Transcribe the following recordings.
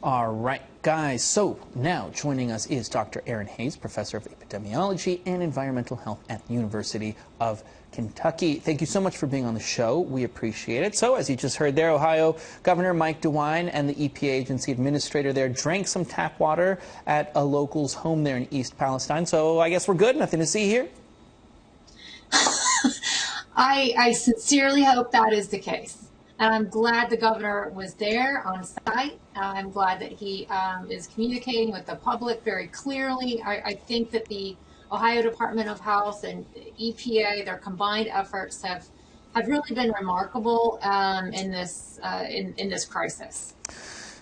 All right, guys, so now joining us is Dr. Erin Haynes, Professor of Epidemiology and Environmental Health at the University of Kentucky. Thank you so much for being on the show. We appreciate it. So, as you just heard there, Ohio Governor Mike DeWine and the EPA agency administrator there drank some tap water at a local's home there in East Palestine. So I guess we're good. Nothing to see here? I sincerely hope that is the case. And I'm glad the governor was there on site. I'm glad that he is communicating with the public very clearly. I think that the Ohio Department of Health and EPA, their combined efforts have really been remarkable in this crisis.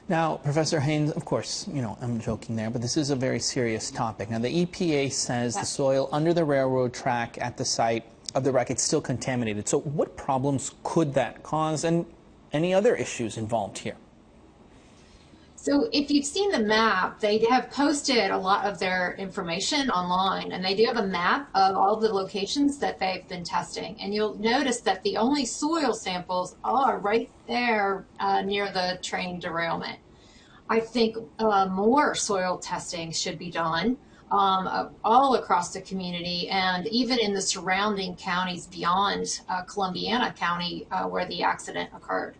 Now, Professor Haynes, of course, you know, I'm joking there, but this is a very serious topic. Now, the EPA says the soil under the railroad track at the site of the wreck, it's still contaminated. So what problems could that cause, and any other issues involved here? So if you've seen the map, they have posted a lot of their information online, and they do have a map of all the locations that they've been testing. And you'll notice that the only soil samples are right there near the train derailment. I think more soil testing should be done all across the community and even in the surrounding counties beyond Columbiana County where the accident occurred.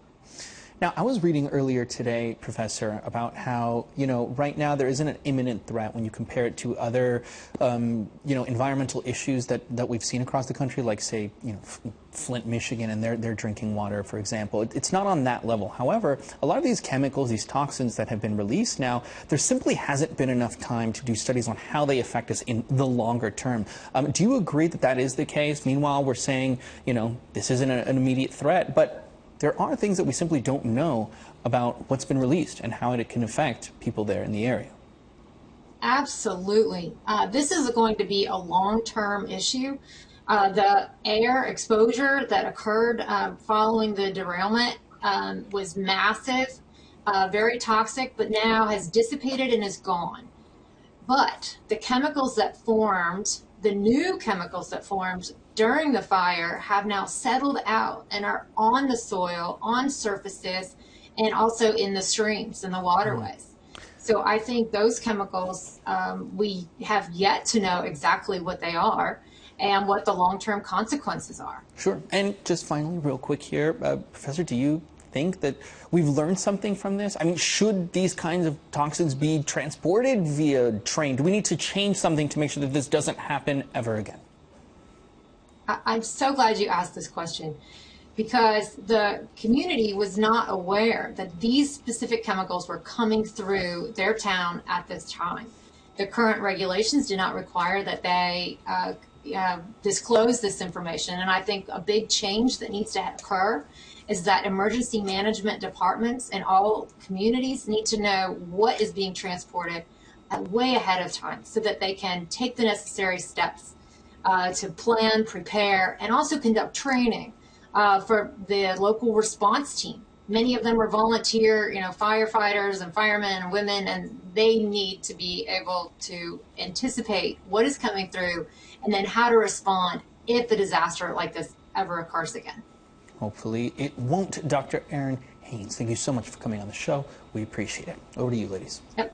Now, I was reading earlier today, Professor, about how, you know, right now there isn't an imminent threat when you compare it to other, you know, environmental issues that we've seen across the country, like, say, you know, Flint, Michigan, and their drinking water, for example. It's not on that level. However, a lot of these chemicals, these toxins that have been released now, there simply hasn't been enough time to do studies on how they affect us in the longer term. Do you agree that that is the case? Meanwhile, we're saying, you know, this isn't an immediate threat, but there are things that we simply don't know about what's been released and how it can affect people there in the area. Absolutely. This is going to be a long-term issue. The air exposure that occurred following the derailment was massive, very toxic, but now has dissipated and is gone. But the chemicals that formed, the new chemicals that formed during the fire have now settled out and are on the soil, on surfaces, and also in the streams and the waterways. So I think those chemicals, we have yet to know exactly what they are and what the long-term consequences are. Sure. And just finally, real quick here, Professor, do you think that we've learned something from this? I mean, should these kinds of toxins be transported via train? Do we need to change something to make sure that this doesn't happen ever again? I'm so glad you asked this question, because the community was not aware that these specific chemicals were coming through their town at this time. The current regulations do not require that they disclose this information, and I think a big change that needs to occur is that emergency management departments in all communities need to know what is being transported way ahead of time so that they can take the necessary steps to plan, prepare, and also conduct training for the local response team. Many of them are volunteer, you know, firefighters and firemen and women, and they need to be able to anticipate what is coming through and then how to respond if a disaster like this ever occurs again. Hopefully it won't. Dr. Erin Haynes, thank you so much for coming on the show. We appreciate it. Over to you, ladies. Yep.